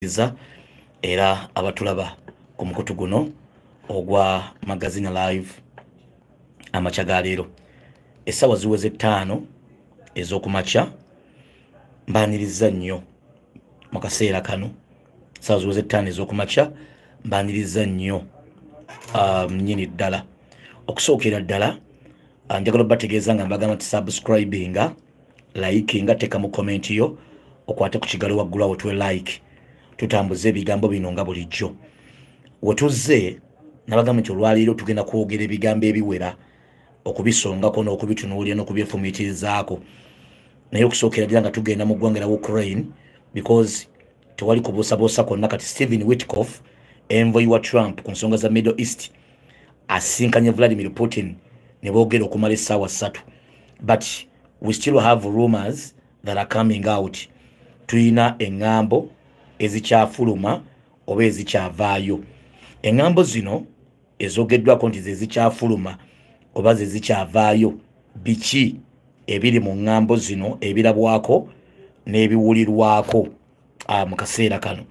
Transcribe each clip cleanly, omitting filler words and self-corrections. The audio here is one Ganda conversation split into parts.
iza era abatulaba ku mukutu guno ogwa magazine live amacha ga leero essawa ziweze 5 ez'okumakya mbaniriza nnyo mu kaseera kano essawa ziweze 5 ez'okumakya mbaniriza nnyo nnyini ddala okusookera ddala njagala bategeeza nga mbagamba nti subscribinga likinga teka mu comment yo okwate ku kigalo waggulu awo twe like tutambuze ebigambo bino nga bulijjo wetuzze nabagamba nti olwaleero tugenda kwogera ebigambo ebiwera okubisongako n'okubitunuulira n'okubyefumiitirizaako naye okusookera ddala nga tugenda mu ggwanga lya Ukraine because tewali kubuusabuusa kwonna kati Stephen Witkoff envoy wa Trump ku nsonga za Middle East asinkanye Vladimir Putin ne boogera okumala essaawa 3 but we still have rumors that are coming out tuyina eŋŋambo ezikyafuluma oba ezikyavaayo eŋŋambo zino ezoogeddwako nti zezikyafuluma oba zezikyavaayo biki ebiri mu ŋŋambo zino ebirabwako n'ebiwulirwako mu kaseera kano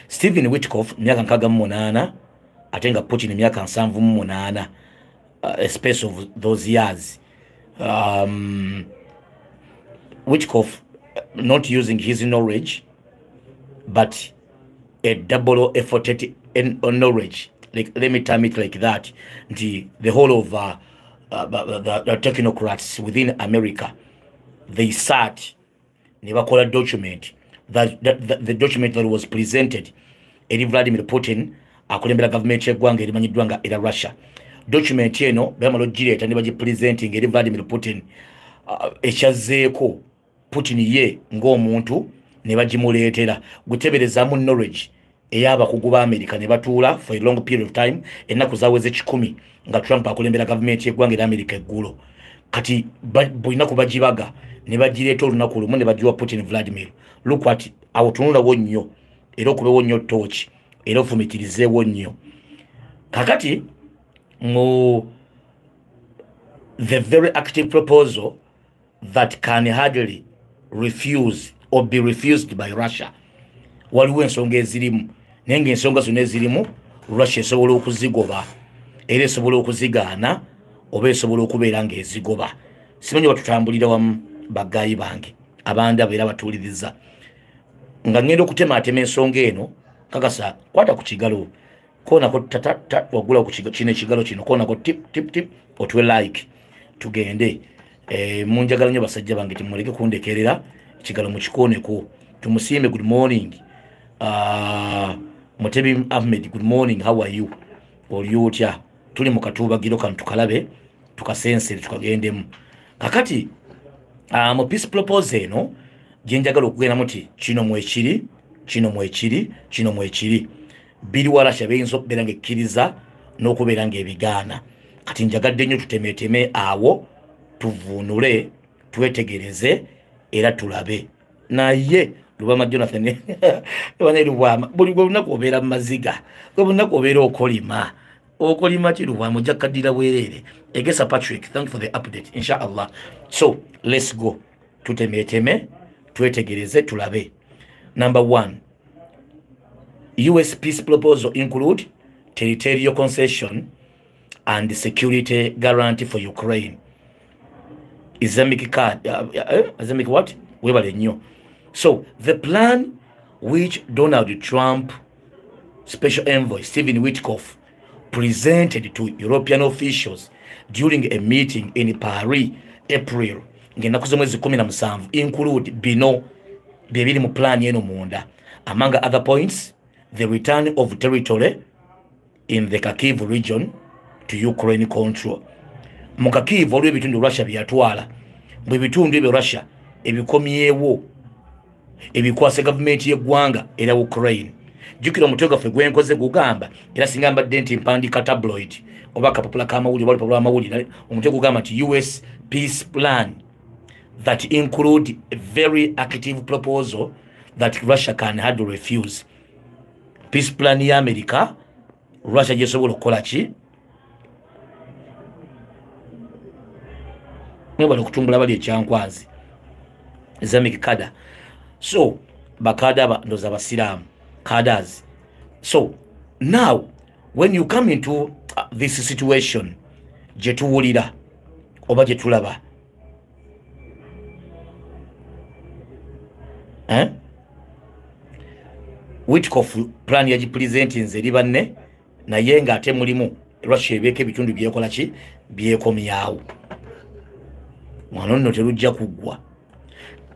Stephen Witkoff myaka 68 ate nga Putin myaka 78 a space of those years Witkoff not using his knowledge but a double efforted knowledge, like let me term it like that, the whole of the technocrats within America, they sat never document that the document that was presented eri Vladimir Putin akulembera government yeggwanga erimanyiddwanga era Russia document eno bamalo gireta ne bagipresenting eri Vladimir Putin ekyazeeko Putin ye ng'omuntu ne bagimuleetera guteberezaamu knowledge ey'abakugu ba America ne batuula for a long period of time ennaku zaaweze 10 nga Trump akulembera government yeggwanga era America eggulo kati bulina kubagibaga ne bagireeta olunaku lumu ne bagiwa Putin Vladimir look at awo tunulawo nnyo era okubewo nnyo tooki era ofumitirizeewo nnyo kakati mu the very active proposal that can hardly refuse or be refused by Russia waliwo ensonga ezirimu naye ng'ensonga zonna ezirimu Russia esobola okuzigoba era esobola okuzigaana oba esobola okubeera ng'ezigoba simanyi batutambulira wamu bagaayi bange abandi abeera batuuliriza nga ngenda okutemaatema ensonga eno kakasa kwata ku kigalo koonako waggula kino ekigalo kino koonako tip otwe like tugende munjagala nnyo basajja bange timuleke kundekerera ekigalo mukikooneko tumusiime good morning Mutebi Ahmed good morning how are you oli otya tuli mu katubagiro kano tukalabe tukasensere tukagendemu kakati mu peace proposal eno gyenjagala okugenda muti kino mwekiri biri wa Russia beyinza okubeera ng'ekkiriza n'okubeera ng'ebigaana kati njagadde nnyo tutemeeteme awo tuvuunule twetegereze era tulabe naye Lubama Jonathan bane Lubama buli lunaku obeera mu maziga buli lunaku obeera okolima ki Lubama jakadira bwerere egesa Patrick thank you for the update inshallah so let's go tutemeeteme twetegereze tulabe number 1 US peace proposal include territorial concession and security guarantee for Ukraine Islamic what webale nnyo so the plan which Donald Trump special envoy Stephen Witkoff presented to European officials during a meeting in Paris April ng'ennaku z'omwezi 17 include bino bebiri mu plan eno munda among other points the return of territory in the Kharkiv region to Ukraine control mu Kharkiv waliwo ebitundu Russia byatwala bwe bitundu ebyo Russia ebikomyewo ebikwase gavumenti y'eggwanga era Ukraine jukira omutwe gwaffe gwenkoze gugamba era singa mbadde nti mpandiika tabloid oba akapapula k'amawulire oba lupapula lw'amawulire omutwe gugamba nti US peace plan that include a very active proposal that Russia can hardly refuse peace plan ya America Russia gyesobola okukola ki nebala okutumbula bali ekyankwazi Islamic kada so bakada ndoza abasiraamu cadres. So now when you come into this situation gye tuwulira oba gye tulaba, Witkoff plan yagipresentinze eri banne naye ng'ate mulimu Russia ebeeko ebitundu byekola ki byekomyawo. Mwana nno terujja kuggwa.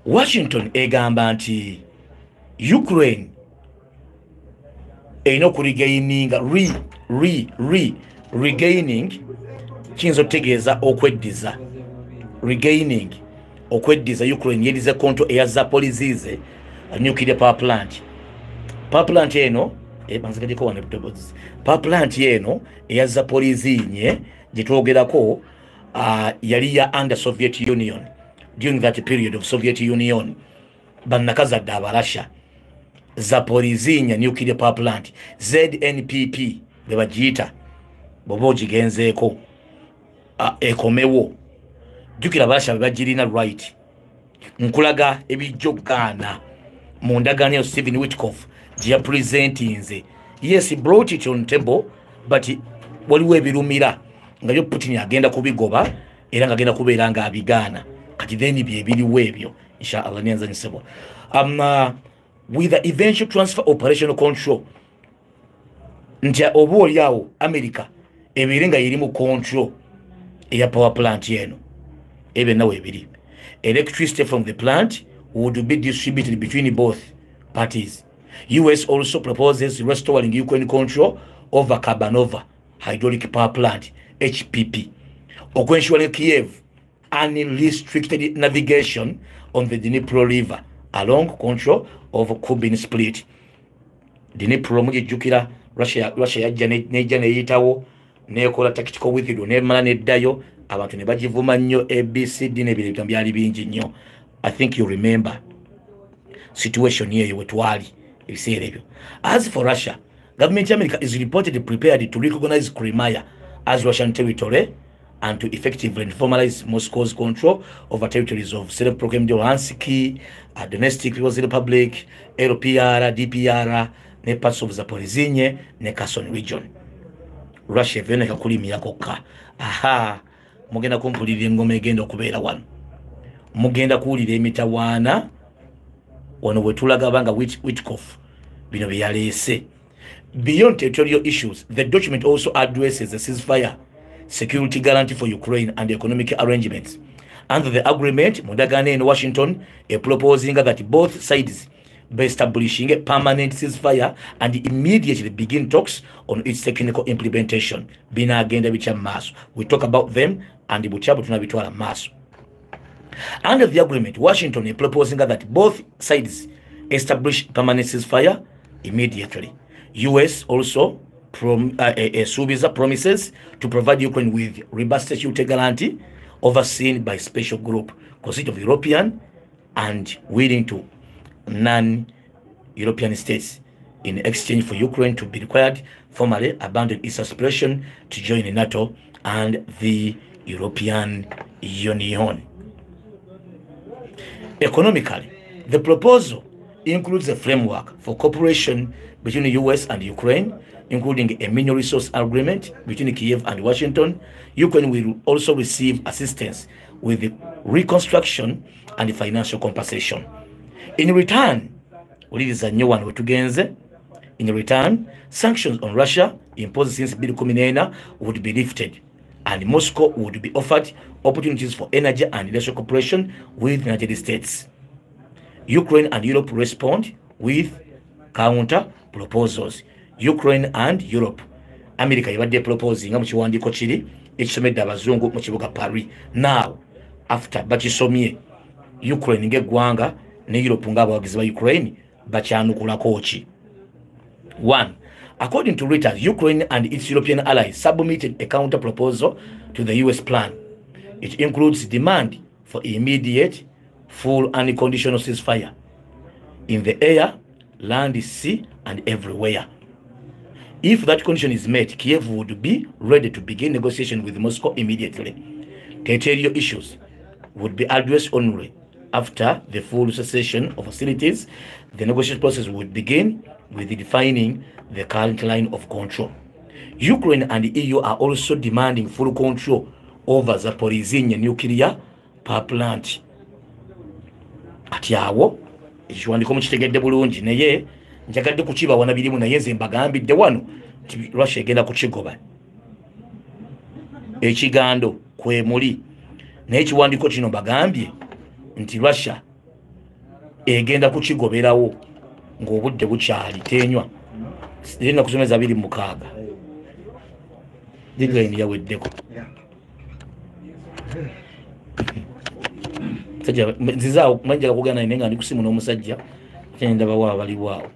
Washington egamba nti Ukraine erina okurigaininga regaining kiyinza otegeeza okweddiza, regaining okweddiza Ukraine yerize konto eya Zaporizhzhia nuclear power plant. Power plant eno banzikadiko wane butobozi. Power plant eno eya Zaporizhzhia gye twogerako yali ya under Soviet Union during that period of Soviet Union. Bannakazadde Abarasha. Zaporizhzhia nuclear power plant ZNPP bebagiyita bobo gigenzeeko ekomewo. Jukira Abarasha bebagirina right. Nkulaga ebijjoggaana mu ndagaano ya Stephen Witkoff gye presentinze. Yes, he brought it on table, but waliwo ebirumira nga yo Putin agenda kubigoba era nga agenda kubeera nga abigaana. Kati then bye biriwo ebyo inshallah nyanzanyisebwa. With the eventual transfer operational control nti oba oliawo America ebeere nga yeri mu control eya power plant yeno. Ebe nawe ebiri. Electricity from the plant would be distributed between both parties. US also proposes restoring Ukraine control over Kabanova hydraulic power plant HPP, ensuring Kiev unrestricted navigation on the Dnipro River along control of Kubin Split. Dnipro mujijukira Russia yajja nejja neyitawo nekola tactical withdrawal nemala neddayo abantu ne bagivuma nnyo ABCD n'ebintu byali bingi nnyo. I think you remember situation here wetwali ebiseera ebyo. As for Russia, government America is reportedly prepared to recognize Crimea as Russian territory and to effectively formalize Moscow's control over territories of self-proclaimed Luhansk, Donetsk People's Republic, LPR, DPR, ne parts of Zaporizhzhia, ne Kherson region. Russia vyoneka kulimira kokka. Aha, mugenda kumpulira engoma egenda okubeera wano. Mugenda kuwulira emitawaana wano wetulaga banga Witkoff bino byaleese. Beyond territorial issues, the document also addresses the ceasefire, security guarantee for Ukraine, and economic arrangements. Under the agreement, Mundagane and Washington are proposing that both sides by establishing a permanent ceasefire and immediately begin talks on its technical implementation. Bina agenda bicha maso. We talk about them and the buchabu tunabitwala maso. Under the agreement, Washington is proposing that both sides establish permanent ceasefire immediately. US also Subiza promises to provide Ukraine with robust security guarantee overseen by special group consisting of European and willing to non-European states in exchange for Ukraine to be required formally abandon its aspiration to join NATO and the European Union. Economically, the proposal includes a framework for cooperation between the US and Ukraine, including a mineral resource agreement between Kiev and Washington. Ukraine will also receive assistance with the reconstruction and financial compensation. In return, sanctions on Russia imposed since Bill Kuminena would be lifted, and Moscow would be offered opportunities for energy and industrial cooperation with the United States. Ukraine and Europe respond with counter proposals. Ukraine and Europe. America yabadde proposing nga mukiwandiiko kiri ekisomedde abazungu mu kibuga Paris. Now, after bakisomye, Ukraine ng'eggwanga ne Europe ng'abawagizi ba Ukraine bakyanukulako ki. 1. According to Reuters, Ukraine and its European allies submitted a counter proposal to the US plan. It includes demand for immediate, full, unconditional ceasefire in the air, land, sea, and everywhere. If that condition is met, Kiev would be ready to begin negotiation with Moscow immediately. Territorial issues would be addressed only After the full cessation of hostilities, the negotiation process would begin with defining the current line of control. Ukraine and the EU are also demanding full control over Zaporizhzhia nuclear power plant. Ati awo ekiwandiiko mukitegedde bulungi naye njagadde kukibawana birimu naye nze mbagambidde wano nti Russia egenda kukigoba ekigando kwemuli naye ekiwandiiko kino bagambye nti Russia egenda kukigoberawo ng'obudde bukyali tenywa zirina kusomeza 26 deadline yaweddeko sajja nzizaawo manjaga kugana naye nga ndi kusimu n'omusajja kyendaba wa baliwaawo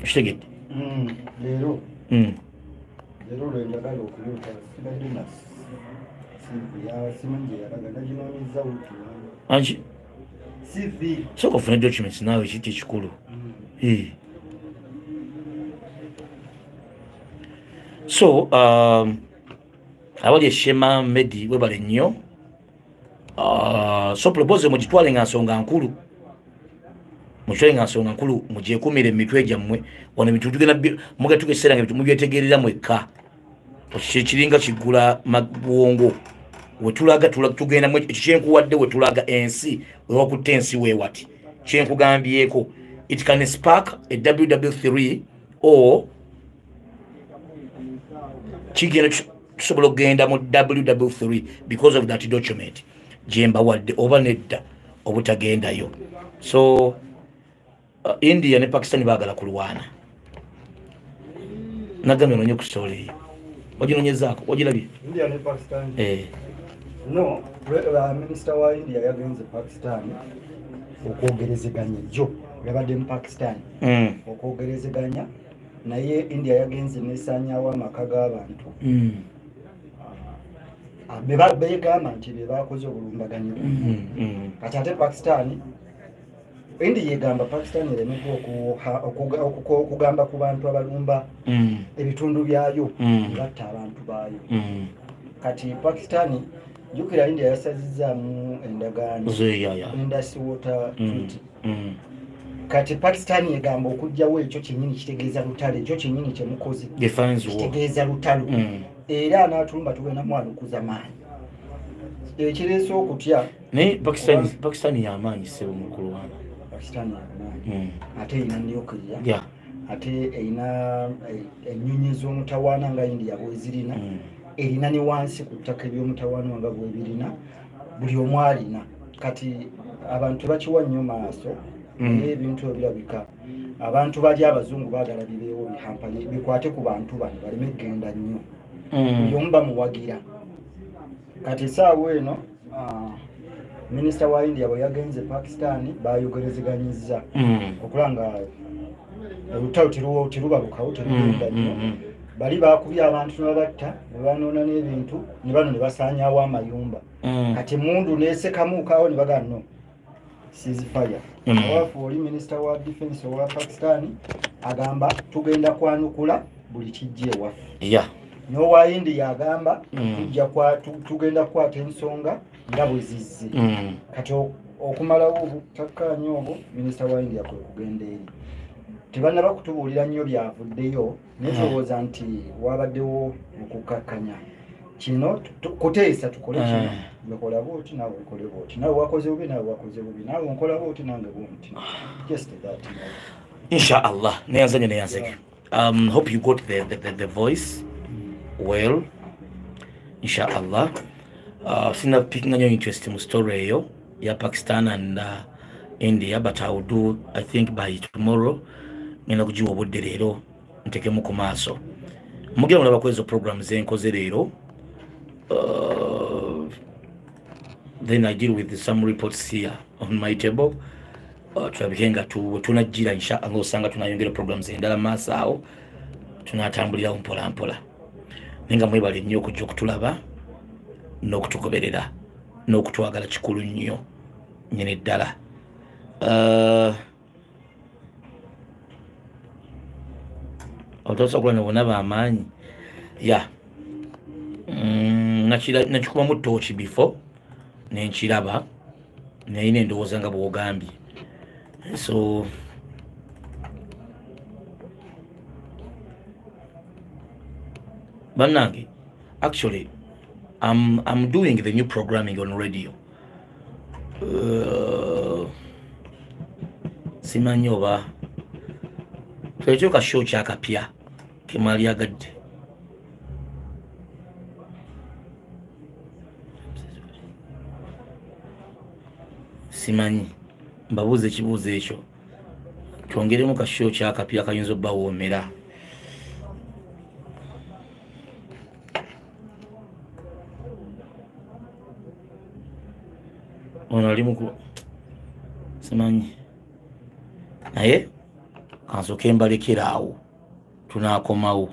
kitegedde leero lwenjagala okuyuka sigadde na simanyi yalaga naginoonyeza wuti anki CV soka ofune documents naawe kiti ekikulu so awali eshema medi webale nnyo so propose mugitwale nga nsonga nkulu mugyekumire emitwe gyammwe wano ebintu tugenda mugatuka ekiseera nga mubyetegerera mwekka kiringa kigula mabwongo wetulaga tugenda kyenkuwadde wetulaga ensi wewakutta ensi wewati kyenkugambyeko it can spark a WW3 or kigenda tusobola okugenda mu WW3 because of that document gyembawadde oba nedda obutagendayo. So India ne Pakistan baagala kulwana. Nagambye nonye ku story eyo waginonyezaako wagirabye India ne Pakistan no minister wa India yagenze Pakistan okwogerezeganya jo yabadde mu Pakistan okwogerezeganya naye India yagenze nesanyawo amaka g'abantu begamba nti bebakoze obulumbaganyi kati ate Pakistan India yegamba Pakistan eremeko okugamba ku bantu abalumba ebitundu byayo ngatta abantu baayo kati Pakistan jukira India yasazizaamu endagaano Indus Water Treaty kati Pakistan yegamba okujjawo ekyo kyenyini kitegeeza lutalo ekyo kyenyini kyemukozi kitegeeza lutalo era anatulumba tugenda mwalukuza maanyi ekireese okutya naye Pakistan y'amaanyi sebo mu kulwana Pakistan y'amaanyi ate erina nuclear ate erina ennyonyi z'omutawaana nga India bwezirina erina ne wansi ku ttaka eby'omutawaana nga bwebirina buli omu alina kati abantu bakiwa nnyo maaso naye ebintu ebirabika abantu bali abazungu baagala bibeewo bihampanye bikwate ku bantu bano baleme kgenda nnyo buli omu bamuwagira kati essaawa eno minisita wa India bwe yagenze Pakistan bayogerezeganyizza okulanga olutalo terubalukawo terugenda nnyo bali bakubya abantu nebabatta nebanoona n'ebintu ne bano ne basaanyaawo amayumba kati mundu neesekamuukaawo ne bagamba no ceasefire awafu oli minisita wa defense owa Pakistan agamba tugenda kwanukula buli kijja ewaffe n'owa India agamba tugenda kukwata ensonga nga bwe zizze kati okumalawo obutakkaanya obwo minisita wa India kwe kugenda eri tebannaba kutubuulira nnyo byavuddeyo netowooza nti wabaddewo okukkakkanya kino kuteesa tukole kino bekola booti naawe okole booti naawe wakoze bubi naawe wakoze bubi naawe onkola booti nange booti just that inshallah neyanzanye neyanzeke hope you got the voice well inshallah sina picking your interest in story eyo ya Pakistan and India but I will do I think by tomorrow nina kujiwa obudde leero ntekemu ku maaso mugenda mulaba kwezo programs enkoze leero then I deal with some reports here on my table tulabikenga tunajjira inshallah osanga tunayongera programs endala maaso awo tunatambulirawo mpola mpola ninga mwebale nnyo okujja okutulaba n'okutugoberera n'okutwagala kikulu nnyo nyene ddala otosobola nobona bamaanyi nakikubamu tooki before nenkiraba naye nendowooza nga bw'ogambye. So bannange, actually I'm doing the new programming on radio. Simanyi oba tweteeka show kyakapya kemali agadde. Simanyi mbabuuza ekibuuzo ekyo, twongeremu ka show kyakapya kayinza obbawoomera. Ono ali muku simanyi naye kansooke mbalekera awo, tunaakomawo.